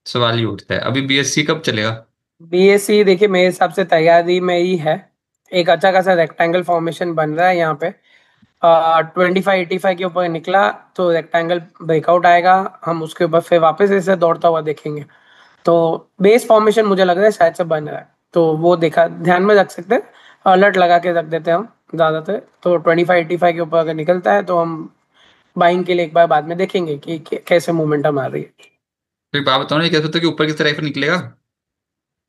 सवाल ये उठता है, अभी BSC कब चलेगा? बीएससी देखिए मेरे हिसाब से तैयारी में ही है। एक अच्छा खासा रेक्टेंगल फॉर्मेशन बन रहा है यहाँ पे। 2585 के ऊपर निकला तो रेक्टेंगल ब्रेकआउट आएगा, हम उसके ऊपर फिर वापस ऐसे दौड़ता हुआ देखेंगे। तो बेस फॉर्मेशन मुझे लग रहा है शायद से बन रहा है, तो वो देखा ध्यान में रख सकते हैं। अलर्ट लगा के रख देते हैं हम ज़्यादातर। तो 2585 के ऊपर अगर निकलता है तो हम बाइंग के लिए एक बार बाद में देखेंगे कि कैसे मोमेंटम आ रही है। तो एक बात बताओ ना, ये कैसे पता कि ऊपर की तरफ निकलेगा?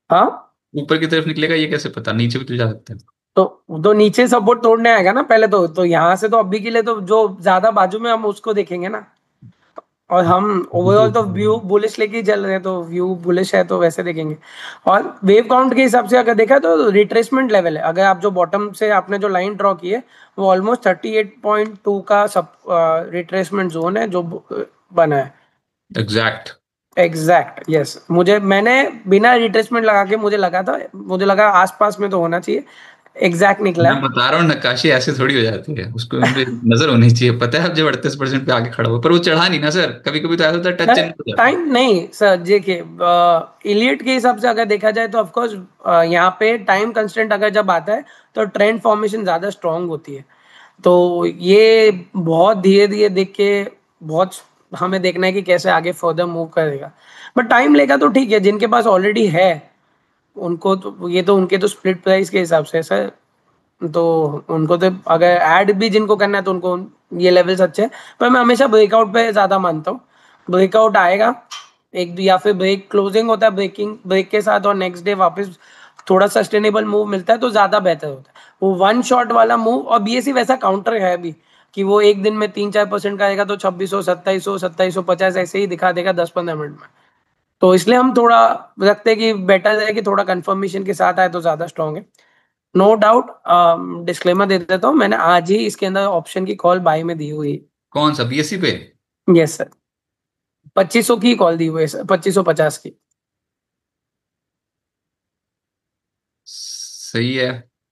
हाँ, ऊपर की तरफ निकलेगा ये कैसे पता? नीचे भी तो जा सकता है। तो नीचे सपोर्ट तोड़ने आएगा ना पहले। तो यहाँ से तो अभी के लिए तो जो ज्यादा बाजू में हम उसको देखेंगे ना। और हम ओवरऑल तो व्यू बुलिश लेके ही चल रहे हैं, तो व्यू बुलिश है तो वैसे देखेंगे। और वेव काउंट के हिसाब से अगर देखा तो रिट्रेसमेंट लेवल है। अगर आप जो बॉटम से आपने जो लाइन ड्रॉ की है वो ऑलमोस्ट 38.2 का सब रिट्रेसमेंट जोन है जो बना है। एग्जैक्ट। Exact yes. मैंने बिना रिट्रेसमेंट लगा के मुझे लगा आसपास में तो होना चाहिए। एग्जैक्ट निकला मैं है। बता रहा हूँ नक्काशी ऐसे थोड़ी हो जाती है, उसको उन पे नजर होनी चाहिए। पता है अब जब 38% पे आगे खड़ा हुआ, पर वो चढ़ा नहीं ना सर, कभी कभी तो ऐसा होता है टच चेन हो जाता है। टाइम नहीं सर, देखिए इलियट के हिसाब से अगर देखा जाए तो ऑफ कोर्स यहाँ पे टाइम कंस्टेंट अगर जब आता है तो ट्रेंड फॉर्मेशन ज्यादा स्ट्रांग होती है। तो ये बहुत धीरे धीरे देख के बहुत हमें देखना है कि कैसे आगे फर्दर मूव करेगा। बट टाइम लेगा तो ठीक है, जिनके पास ऑलरेडी है उनको तो ये तो उनके तो स्प्लिट प्राइस के हिसाब से सर तो उनको तो अगर ऐड भी जिनको करना है तो उनको ये लेवल्स अच्छे हैं, पर मैं हमेशा ब्रेकआउट पे ज़्यादा मानता हूँ। ब्रेकआउट आएगा एक, या फिर ब्रेक क्लोजिंग होता है ब्रेक के साथ और नेक्स्ट डे वापस थोड़ा सस्टेनेबल मूव मिलता है तो ज़्यादा बेहतर होता है। वो वन शॉट वाला मूव, और बीएसई वैसा काउंटर है भी कि वो एक दिन में 3-4% का आएगा तो 2600, 2700, 2750 ऐसे ही दिखा देगा 10-15 मिनट में। तो इसलिए हम थोड़ा रखते हैं कि बेटर है कि थोड़ा कंफर्मेशन के साथ आए तो ज़्यादा स्ट्रॉन्ग है। नो डाउट, डिस्क्लेमर दे देता हूँ, मैंने आज ही इसके अंदर ऑप्शन की कॉल बाय में दी हुई कौन सा, बीएससी पे? है। यस सर, 2500 की कॉल दी हुई है सर, 2550 की। सही है।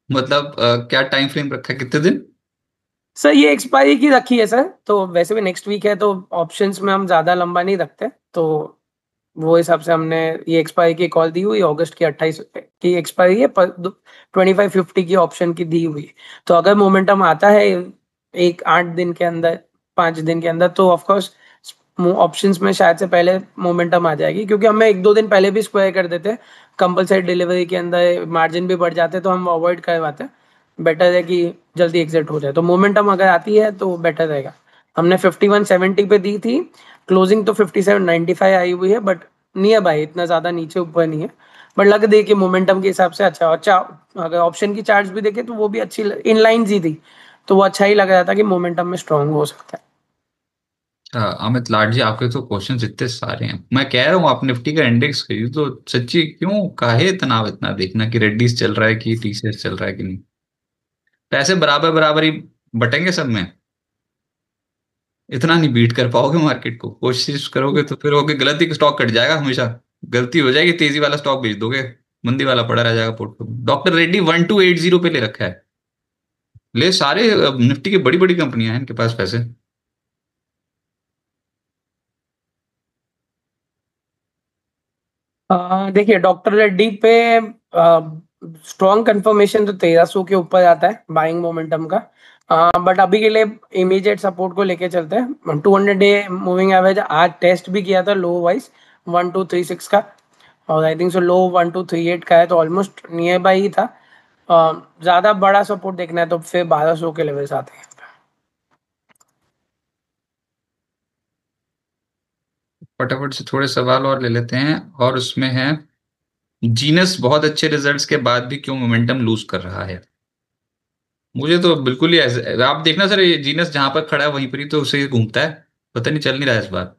मतलब क्या टाइम फ्रेम रखा है, कितने दिन? सर ये एक्सपायरी की रखी है सर, तो वैसे भी नेक्स्ट वीक है तो ऑप्शंस में हम ज़्यादा लंबा नहीं रखते, तो वो हिसाब से हमने ये एक्सपायरी की कॉल दी हुई, अगस्त की 28 की एक्सपायरी है, पर 2550 की ऑप्शन की दी हुई है। तो अगर मोमेंटम आता है एक 8 दिन के अंदर, 5 दिन के अंदर, तो ऑफकोर्स ऑप्शंस में शायद से पहले मोमेंटम आ जाएगी, क्योंकि हमें 1-2 दिन पहले भी स्क्वायर कर देते हैं कंपलसरी डिलीवरी के अंदर, मार्जिन भी बढ़ जाते हैं तो हम अवॉइड करवाते हैं। बेटर है कि जल्दी एग्जिट हो जाए, तो मोमेंटम अगर आती है तो बेटर रहेगा। हमने 5170 पे दी थी, क्लोजिंग तो 5795 आई हुई है, बट नियर बाय, इतना ज़्यादा नीचे ऊपर नहीं है, बट लग देखिए मोमेंटम के हिसाब से अच्छा। और अगर ऑप्शन की चार्ट्स भी देखें तो वो भी अच्छी इन लाइन ही थी, तो वो अच्छा ही लग रहा था कि मोमेंटम में स्ट्रांग हो सकता है। अच्छा अमित लाड जी, आपके तो क्वेश्चंस इतने सारे हैं। मैं कह रहा हूँ आप निफ्टी का इंडेक्स खरीदो तो सच्ची, क्यों काहे तनाव इतना देखना कि रेड्डीज चल रहा है कि टीसीएस चल रहा है कि नहीं। पैसे बराबर बराबर ही बटेंगे सब में। इतना नहीं बीट कर पाओगे मार्केट को, कोशिश करोगे तो फिर होगे गलती का स्टॉक कट जाएगा हमेशा। गलती हो जाएगी, तेजी वाला स्टॉक बेच दोगे, मंदी वाला पड़ा रह जाएगा पोर्टफोलियो। डॉक्टर रेड्डी 1280 पे ले रखा है। ले सारे निफ्टी की बड़ी बड़ी कंपनियां हैं इनके पास पैसे। देखिए डॉक्टर रेड्डी पे स्ट्रॉन्ग कंफर्मेशन तो 1300 के ऊपर आता है बाइंग मोमेंटम का, बट अभी के लिए इमीडिएट सपोर्ट को लेके चलते हैं। 200 डे मूविंग एवरेज आज टेस्ट भी किया था लो वाइज 1236 का, और आई थिंक सो लो 1238 का है, तो ऑलमोस्ट नियर बाई ही था। ज्यादा बड़ा सपोर्ट देखना है तो फिर 1200 के लेवल्स आते हैं। फटाफट से थोड़े सवाल और ले लेते हैं, और उसमें है जीनस बहुत अच्छे रिजल्ट्स के बाद भी क्यों मोमेंटम लूज कर रहा है। मुझे तो बिल्कुल ही ऐसे, आप देखना सर, ये जीनस जहां पर खड़ा है वहीं पर ही तो उसे घूमता है। पता नहीं चल नहीं रहा है इस बार।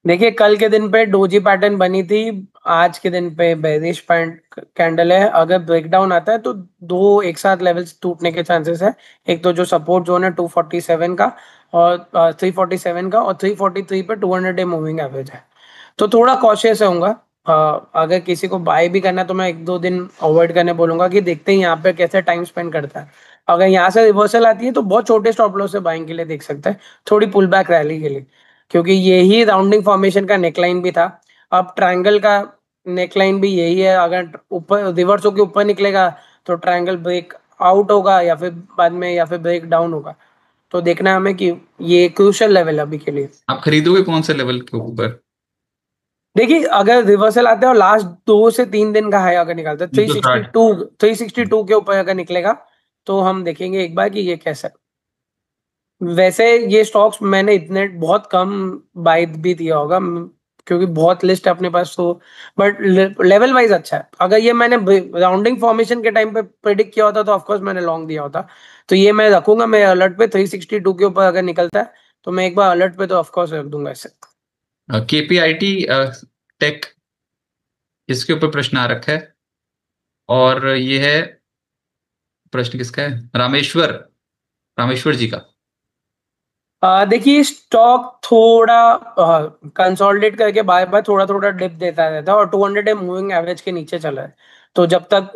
देखिए कल के दिन पे डोजी पैटर्न बनी थी, आज के दिन पे बेरिश पैंट कैंडल है। अगर ब्रेकडाउन आता है तो दो एक साथ लेवल्स टूटने के चांसेस है। एक तो जो सपोर्ट जोन है 247 का, और 347 का, और 343 पे 200 डे मूविंग एवरेज है, तो थोड़ा कॉशियस रहूंगा। अगर किसी को बाय भी करना है तो मैं 1-2 दिन अवॉइड करने बोलूंगा कि देखते हैं यहाँ पे कैसे टाइम स्पेंड करता है। अगर यहाँ से रिवर्सल आती है तो बहुत छोटे स्टॉप लॉस से बाइंग के लिए देख सकता है, थोड़ी पुल बैक रैली के लिए, क्योंकि यही राउंडिंग फॉर्मेशन का नेकलाइन भी था। अब ट्रायंगल का नेकलाइन भी यही है, अगर ऊपर रिवर्स होके ऊपर निकलेगा तो ट्रायंगल ब्रेक आउट होगा, या फिर बाद में, या फिर ब्रेक डाउन होगा। तो देखना है हमें कि ये क्रूशियल लेवल है अभी के लिए। आप खरीदोगे कौन से लेवल के ऊपर? देखिए अगर रिवर्सल आता है और लास्ट 2 से 3 दिन का हाई अगर निकलता है, ये तो स्टार्ट। 362 के ऊपर अगर निकलेगा तो हम देखेंगे एक बार कि ये कैसा है। वैसे ये स्टॉक्स मैंने इतने बहुत कम बाय भी दिया होगा, क्योंकि बहुत लिस्ट है अपने पास, तो बट लेवल वाइज अच्छा है। अगर ये मैंने राउंडिंग फॉर्मेशन के टाइम पे प्रिडिक्ट किया होता तो ऑफकोर्स मैंने लॉन्ग दिया होता। तो ये मैं रखूंगा, मैं अलर्ट पे 362 के ऊपर अगर निकलता है तो मैं एक बार अलर्ट पे तो ऑफकोर्स रख दूंगा इसे। केपीआईटी टेक, इसके ऊपर प्रश्न आ रखा है, और ये है, प्रश्न किसका है, रामेश्वर, रामेश्वर जी का। देखिए स्टॉक थोड़ा कंसोलिडेट करके बाय बाय थोड़ा थोड़ा डिप देता रहता है, और 200 डे मूविंग एवरेज के नीचे चला है, तो जब तक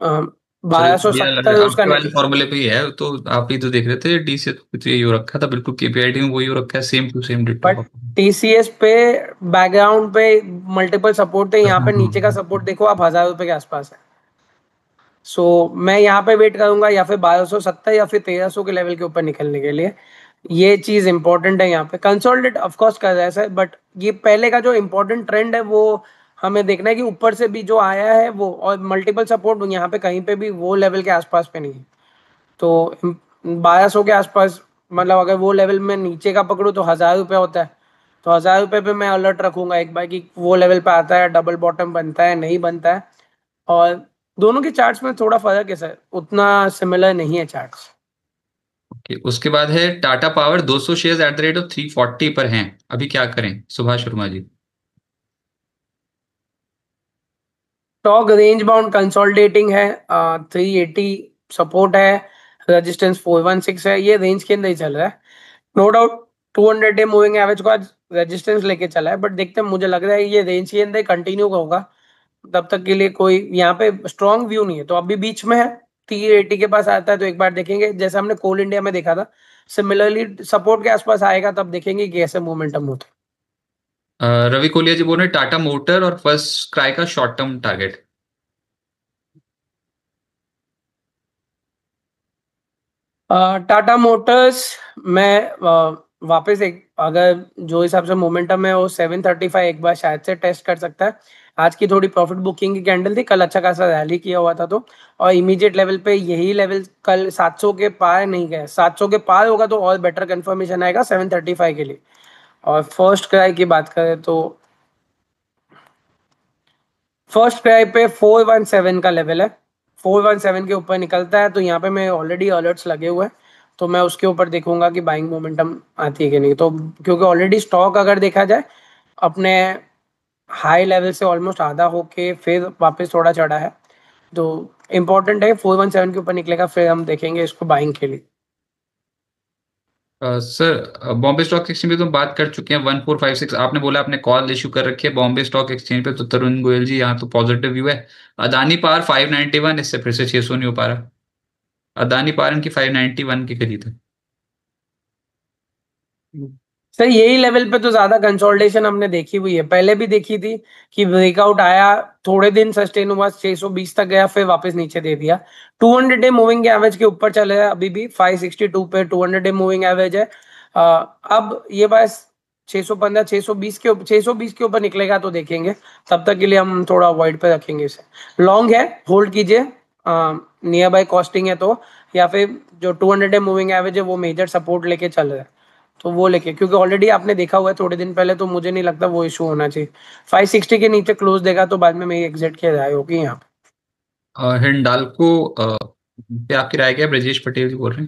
चलिए बारह सौ बढ़िया लग सत्तर रहा है, उसका आपके वाले फॉर्मूले पे ही है तो आप ही तो देख रहे थे, डी से तो कुछ यही हो रखा था, बिल्कुल केपीआईटी में वही हो रखा है, same to same but ditto. TCS पे बैकग्राउंड पे मल्टीपल सपोर्ट थे, यहाँ पे नीचे का सपोर्ट देखो आप, 1000 रुपए के आसपास है। सो मैं यहाँ पे वेट करूंगा, या फिर 1270 या फिर 1300 के लेवल के ऊपर निकलने के लिए। ये चीज इंपॉर्टेंट है, यहाँ पे कंसोलिडेट ऑफ कोर्स कर रहा है सर, बट ये पहले का जो इंपॉर्टेंट ट्रेंड है वो हमें देखना है कि ऊपर से भी जो आया है वो, और मल्टीपल सपोर्ट यहाँ पे कहीं पे भी वो लेवल के आसपास पे नहीं है। तो 1200 के आसपास, मतलब अगर वो लेवल में नीचे का पकड़ू तो 1000 रुपये होता है। तो 1000 रुपये पे मैं अलर्ट रखूंगा एक बार कि वो लेवल पे आता है, डबल बॉटम बनता है नहीं बनता है। और दोनों के चार्ट्स में थोड़ा फर्क है सर, उतना सिमिलर नहीं है चार्ट्स। ओके, उसके बाद है Tata power, 200 share at the rate of 340 पर हैं, अभी क्या करें Subhash Sharma ji? Stock range bound consolidating है, 380 सपोर्ट है, रेजिस्टेंस 416 है, ये रेंज के अंदर ही चल रहा है। No doubt 200 day moving average को आज रेजिस्टेंस लेके चला है, बट देखते हैं, मुझे लग रहा है ये रेंज के अंदर कंटिन्यू होगा तब तक के लिए। कोई यहाँ पे स्ट्रॉन्ग व्यू नहीं है, तो अभी बीच में है। 380 के पास आता है तो एक बार देखेंगे, जैसे हमने कोल इंडिया में देखा था, सिमिलरली सपोर्ट के आसपास आएगा तब देखेंगे कि कैसे मोमेंटम होता रवि कोलिया जी बोल रहे हैं टाटा मोटर और फर्स्ट क्राई का शॉर्ट टर्म टारगेट। है। टाटा मोटर्स में वापस एक, अगर जो हिसाब से मोमेंटम है वो 735 एक बार शायद से टेस्ट कर सकता है। आज की थोड़ी प्रॉफिट बुकिंग की कैंडल थी, कल अच्छा खासा रैली किया हुआ था तो, और इमीडिएट लेवल पे यही लेवल कल 700 के पार नहीं गए, 700 के पार होगा तो और बेटर कंफर्मेशन आएगा 735 के लिए। और फर्स्ट क्राई की बात करें तो फर्स्ट क्राई पे 417 का लेवल है, 417 के ऊपर निकलता है तो यहाँ पे मैं ऑलरेडी अलर्ट्स लगे हुए हैं, तो मैं उसके ऊपर देखूंगा कि बाइंग मोमेंटम आती है कि नहीं। तो क्योंकि ऑलरेडी स्टॉक अगर देखा जाए अपने हाई लेवल से ऑलमोस्ट आधा होके फिर वापस थोड़ा चढ़ा है, तो इम्पोर्टेंट है 417 के ऊपर निकलेगा फिर हम देखेंगे इसको बाइंग के लिए। सर बॉम्बे स्टॉक एक्सचेंज पे तो बात कर चुके हैं, 1456 आपने बोला आपने कॉल इशू कर रखी है बॉम्बे स्टॉक एक्सचेंज पे, तो तरुण गोयल जी यहाँ तो पॉजिटिव व्यू है। अदानी पावर 591, इससे फिर से 600 नहीं हो पा रहा। अदानी पावर इनकी 591 के करीब है। सर यही लेवल पे तो ज्यादा कंसोलिडेशन हमने देखी हुई है, पहले भी देखी थी कि ब्रेकआउट आया, थोड़े दिन सस्टेन हुआ, 620 तक गया फिर वापस नीचे दे दिया। 200 डे मूविंग एवरेज के ऊपर चले है अभी भी, 562 पे 200 डे मूविंग एवरेज है। अब ये बस 615 620 के 620 के ऊपर निकलेगा तो देखेंगे, तब तक के लिए हम थोड़ा अवॉइड पे रखेंगे इसे। लॉन्ग है, होल्ड कीजिए, नियर बाय कॉस्टिंग है तो, या फिर जो 200 डे मूविंग एवरेज है वो मेजर सपोर्ट लेके चल रहा है तो वो लेके, क्योंकि ऑलरेडी आपने देखा हुआ है थोड़े दिन पहले, तो मुझे नहीं लगता वो इशू होना चाहिए। 560 के नीचे क्लोज देगा तो बाद में मेरी एग्जिट की राय होगी यहाँ पे। हिंडाल्को पे आपकी राय क्या है? ब्रजेश पटेल जी बोल रहे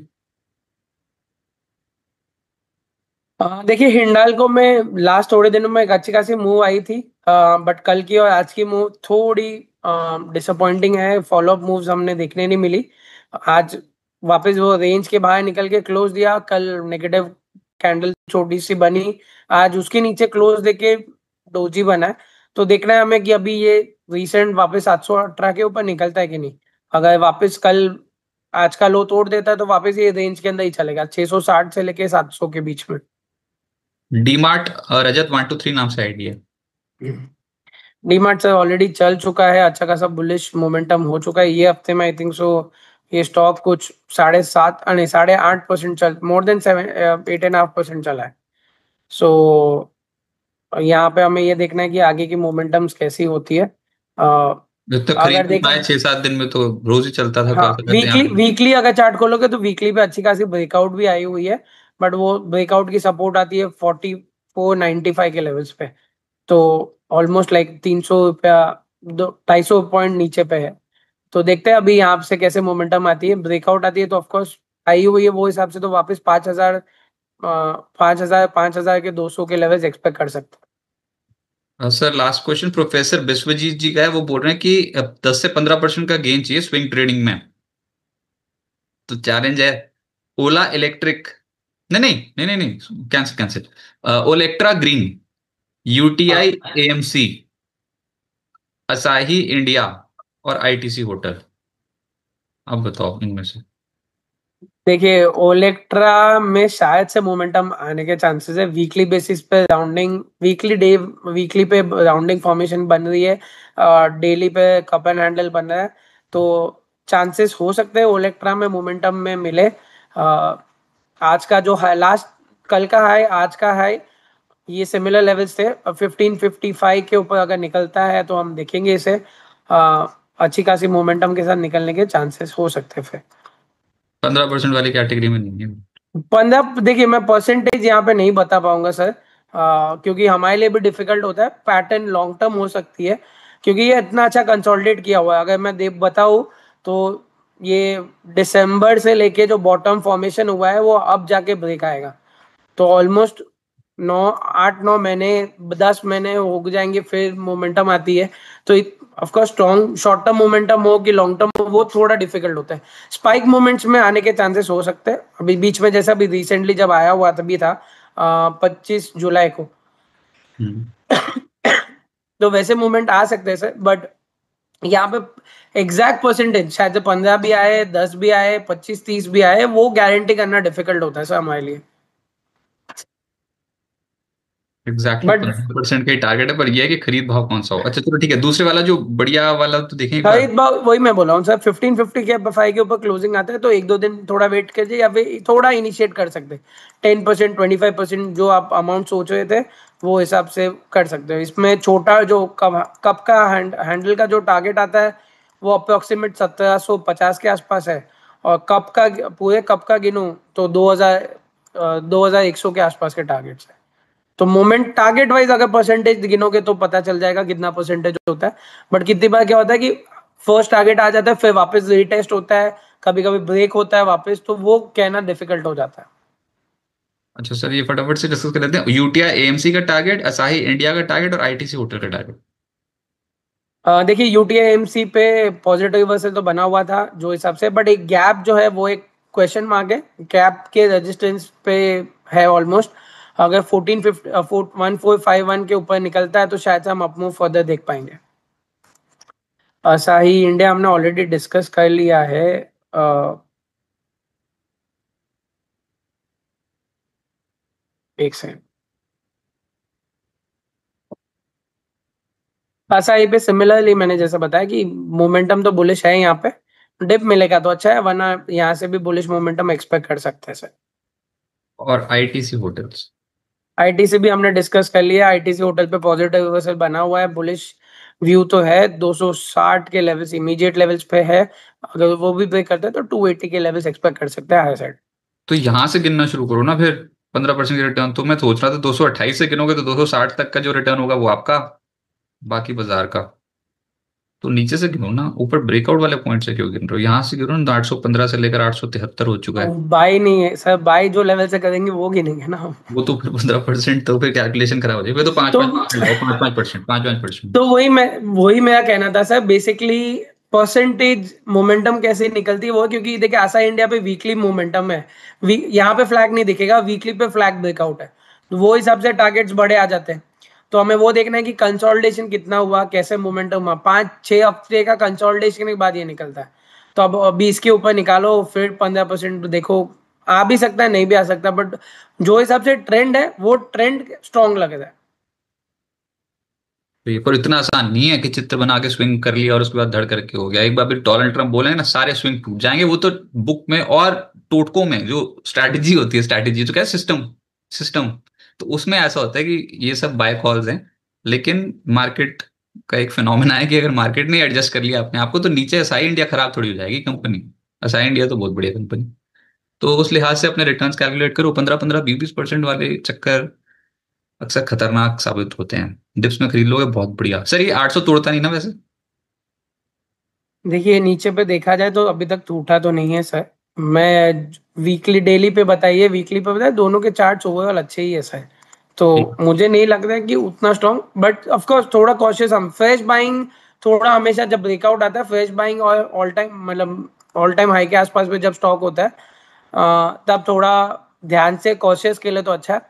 हैं। देखिए हिंडाल्को में लास्ट थोड़े दिनों में एक अच्छी खासी मूव आई थी, बट कल की और आज की मूव थोड़ी डिसअपॉइंटिंग है, फॉलोअप मूव्स हमने देखने नहीं मिली। आज वापस वो रेंज के बाहर निकल के क्लोज दिया, कल नेगेटिव कैंडल छोटी सी बनी, आज उसके नीचे क्लोज देके डोजी बना है। तो देखना है हमें कि अभी ये रिसेंट वापस 718 के ऊपर निकलता है कि नहीं। अगर वापस कल आज का लो तोड़ देता है तो वापस ये रेंज के अंदर ही चलेगा, 660 से लेके 700 के बीच में। डीमार्ट, रजत 123 नाम से आईडी है। डीमार्ट से ऑलरेडी चल चुका है, अच्छा खासा बुलिश मोमेंटम हो चुका है ये हफ्ते में, आई थिंक सो। ये स्टॉक कुछ 7.5 नहीं 8.5% चल, मोर देन 8.5% चला है। सो यहाँ पे हमें ये देखना है कि आगे की मोमेंटम्स कैसी होती है। अ, जब तक खरीद अगर नहीं देखा, पाए 6-7 दिन में तो रोज ही चलता था, तो हाँ ऐसा कहते हैं वीकली यहाँ। वीकली अगर चार्ट खोलोगे तो वीकली पे अच्छी खासी ब्रेकआउट भी आई हुई है, बट वो ब्रेकआउट की सपोर्ट आती है 4495 के लेवल्स पे। तो ऑलमोस्ट लाइक 300 रुपया, 250 पॉइंट नीचे पे है। तो देखते हैं अभी यहाँ से कैसे मोमेंटम आती है, ब्रेकआउट आती है तो ऑफकोर्स आई हुई है वो हिसाब से तो वापस 5000, 5000 के 200 के लेवल्स एक्सपेक्ट कर सकते हैं। Sir last question professor Vishwajeet ji का है, वो बोल रहे हैं कि 10 से 15% का गेन चाहिए स्विंग ट्रेडिंग में। तो चैलेंज है ओला इलेक्ट्रिक, नहीं नहीं नहीं नहीं नहीं, cancel cancel, Olectra green, UTI हाँ एएमसी, असाही इंडिया और आईटीसी होटल। अब बताओ इनमें से। देखिए ओलेक्ट्रा में शायद से मोमेंटम आने के चांसेस है, वीकली बेसिस पे राउंडिंग, वीकली पे राउंडिंग फॉर्मेशन बन रही है, डेली पे कप एंड हैंडल बन रहा है, तो चांसेस हो सकते हैं ओलेक्ट्रा में मोमेंटम में मिले। आज का जो है लास्ट, कल का हाई आज का हाई ये सिमिलर लेवल्स थे। 1555 के ऊपर अगर निकलता है तो हम देखेंगे इसे, अच्छी खासी मोमेंटम के साथ निकलने के चांसेस हो सकते हैं फिर। 15% वाली कैटेगरी में नहीं है। 15, देखिए मैं परसेंटेज यहाँ पे नहीं बता पाऊंगा सर, क्योंकि हमारे लिए भी डिफिकल्ट होता है। पैटर्न लॉन्ग टर्म हो सकती है, क्योंकि ये इतना अच्छा कंसोलिडेट किया हुआ है। अगर मैं बताऊँ तो ये दिसंबर से लेके जो बॉटम फॉर्मेशन हुआ है वो अब जाके ब्रेक आएगा। तो ऑलमोस्ट 8 9 महीने 10 महीने हो जाएंगे फिर मोमेंटम आती है। तो of course strong short term momentum हो कि लॉन्ग टर्म हो, वो थोड़ा डिफिकल्ट होता है। स्पाइक मोमेंट्स में आने के चांसेस हो सकते हैं। अभी बीच में जैसा अभी रिसेंटली जब आया हुआ तभी था 25 जुलाई को। हम्म। तो वैसे मूवमेंट आ सकते हैं सर, बट यहाँ पे एग्जैक्ट परसेंटेज शायद से 15 भी आए, 10 भी आए, 25 30 भी आए, वो गारंटी करना डिफिकल्ट होता है सर हमारे लिए। एग्जैक्टली बट 15% का ही टारगेट है, पर यह है कि खरीद भाव कौन सा हो। अच्छा चलो ठीक है, दूसरे वाला जो बढ़िया वाला तो देखें एक बार। खरीद भाव वही मैं बोला हूँ सर, 1550 के फाइव के ऊपर क्लोजिंग आता है तो 1 2 दिन थोड़ा वेट कीजिए, या फिर थोड़ा इनिशिएट कर सकते हैं। 10% 25% जो आप अमाउंट सोच रहे थे वो हिसाब से कर सकते हो। इसमें छोटा जो कब कब का हैंडल का जो टारगेट आता है वो अप्रोक्सीमेट 1750 के आसपास है। और कप का, पूरे कप का गिनूं तो 2100 के आसपास के टारगेट्स है। तो मोमेंट टारगेट वाइज अगर परसेंटेज गिनोगे तो पता चल जाएगा कितना परसेंटेज होता है। बट कितनी बार क्या होता है कि फर्स्ट टारगेट आ जाता है, फिर वापस रीटेस्ट होता है, कभी कभी ब्रेक होता है वापस, तो वो कहना डिफिकल्ट हो जाता है। अच्छा सर, ये फटाफट से डिस्कस कर लेते हैं। यूटीआई एएमसी का टारगेट, असाही इंडिया का टारगेट और आईटीसी होटल का टारगेट। देखिए यूटीआईएमसी पे पॉजिटिव रिवर्सल तो बना हुआ था जो हिसाब से, बट एक गैप जो है वो एक क्वेश्चन मार्क है। गैप के रेजिस्टेंस पे है ऑलमोस्ट। अगर 1451 के ऊपर निकलता है तो शायद से हम अप मूव फर्दर देख पाएंगे। असाही इंडिया हमने ऑलरेडी डिस्कस कर लिया है। एक सेकंड। असाही पे सिमिलरली मैंने जैसा बताया कि मोमेंटम तो बुलिश है यहाँ पे। डिप मिलेगा तो अच्छा है, वरना यहाँ से भी बुलिश मोमेंटम एक्सपेक्ट कर सकते हैं सर। और आईटीसी होटल्स। आईटीसी भी हमने डिस्कस कर लिया। आईटीसी होटल पे पॉजिटिव रिवर्सल बना हुआ है, बुलिश व्यू तो है। 260 के लेवल्स इमीडिएट लेवल्स पे है। अगर वो भी ब्रेक करते हैं तो 280 के लेवल्स एक्सपेक्ट कर सकते हैं हाई साइड। तो यहां से गिनना शुरू करो ना फिर। 15% की रिटर्न तो मैं सोच रहा था 228 से गिनोगे तो 260 तक का जो रिटर्न होगा वो आपका, बाकी बाजार का। तो नीचे से गिनो ना, ऊपर ब्रेकआउट वाले पॉइंट से क्यों गिन रहे हो? यहाँ से गिनो ना, 815 से लेकर 873 हो चुका है। बाई नहीं है सर, बाई जो लेवल से करेंगे वो गिनेंगे ना हम। वो तो फिर 15%, तो फिर कैलकुलेशन खराब हो जाएगी। फिर तो पाँच तो पाँच लगाओ, 5-5%, 5-5%। तो वही मेरा कहना था सर। बेसिकली परसेंटेज मोमेंटम कैसे निकलती है वो, क्योंकि देखिए आशा इंडिया पे वीकली मोमेंटम है। यहाँ पे फ्लैग नहीं दिखेगा, वीकली पे फ्लैग ब्रेकआउट है, तो वो हिसाब से टारगेट्स बड़े आ जाते हैं। तो हमें वो देखना है कि कंसोलिडेशन कितना हुआ, कैसे मोमेंटम हुआ। 5 6 हफ्ते का कंसोलिडेशन के बाद ये निकलता है। तो अब 20 के ऊपर निकालो, फिर 15% देखो। आ भी सकता है, नहीं भी आ सकता, बट जो हिसाब से ट्रेंड है वो ट्रेंड स्ट्रॉन्ग लग रहा है। तो ये पर इतना आसान नहीं है कि चित्र बना के स्विंग कर लिया और उसके बाद धड़ करके हो गया। एक बार फिर डोनाल्ड ट्रंप बोलेंगे ना, सारे स्विंग टूट जाएंगे। वो तो बुक में और टोटकों में जो स्ट्रैटेजी होती है, स्ट्रैटेजी तो क्या, सिस्टम सिस्टम, तो उसमें ऐसा होता है कि ये सब बाय कॉल्स हैं। लेकिन मार्केट का एक फिनोमेना है कि अगर मार्केट ने एडजस्ट कर लिया अपने आप को तो नीचे असाई इंडिया खराब थोड़ी हो जाएगी कंपनी। असाई इंडिया तो बहुत बढ़िया कंपनी। तो उस लिहाज से अपने रिटर्न्स कैलकुलेट करो। 15-15 20-20% वाले चक्कर अक्सर खतरनाक साबित होते हैं। डिप्स में खरीद लोगे बहुत बढ़िया। सर ये 800 तोड़ता नहीं ना वैसे? देखिए नीचे पे देखा जाए तो अभी तक टूटा तो नहीं है सर। मैं वीकली डेली पे बताइए, वीकली पे बताइए, दोनों के चार्ट्स ओवरऑल अच्छे ही है सर। तो ठीक। मुझे नहीं लग रहा है कि उतना स्ट्रॉन्ग, बट ऑफ कोर्स थोड़ा कॉशियस हम। फ्रेश बाइंग थोड़ा हमेशा जब ब्रेकआउट आता है, फ्रेश बाइंग और ऑल टाइम मतलब ऑल टाइम हाई के आसपास में जब स्टॉक होता है, तब थोड़ा ध्यान से कॉशियस के लिए तो अच्छा है।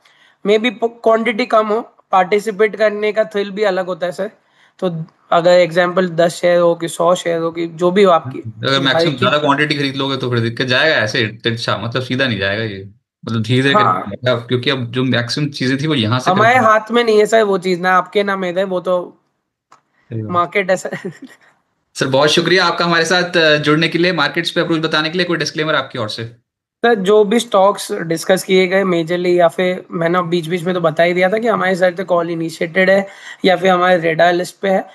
मे बी क्वांटिटी कम हो, पार्टिसिपेट करने का थ्रिल भी अलग होता है सर। तो अगर एग्जांपल 10 शेयर हो कि 100 शेयर हो कि जो भी हो आपकी, अगर हर मैक्सिमम की। ज्यादा क्वांटिटी खरीद लोगे तो फिर दिक्कत जाएगा। ऐसे तिरछा मतलब सीधा नहीं जाएगा ये, मतलब धीरे धीरे करके हाँ, जाएगा, क्योंकि अब जो मैक्सिमम चीजें थी वो यहाँ से हमारे खरीद। हाथ में नहीं है सर वो चीज, ना आपके ना मेरे, वो तो सही बात। मार्केट है सर। सर बहुत शुक्रिया आपका हमारे साथ जुड़ने के लिए, मार्केट्स पे अप्रोच बताने के लिए। कोई डिस्क्लेमर आपकी ओर से? तो जो भी स्टॉक्स डिस्कस किए गए मेजरली, या फिर मैंने बीच बीच में तो बता ही दिया था कि हमारे साइड से कॉल इनिशिएटेड है या फिर हमारे रेडार लिस्ट पे है,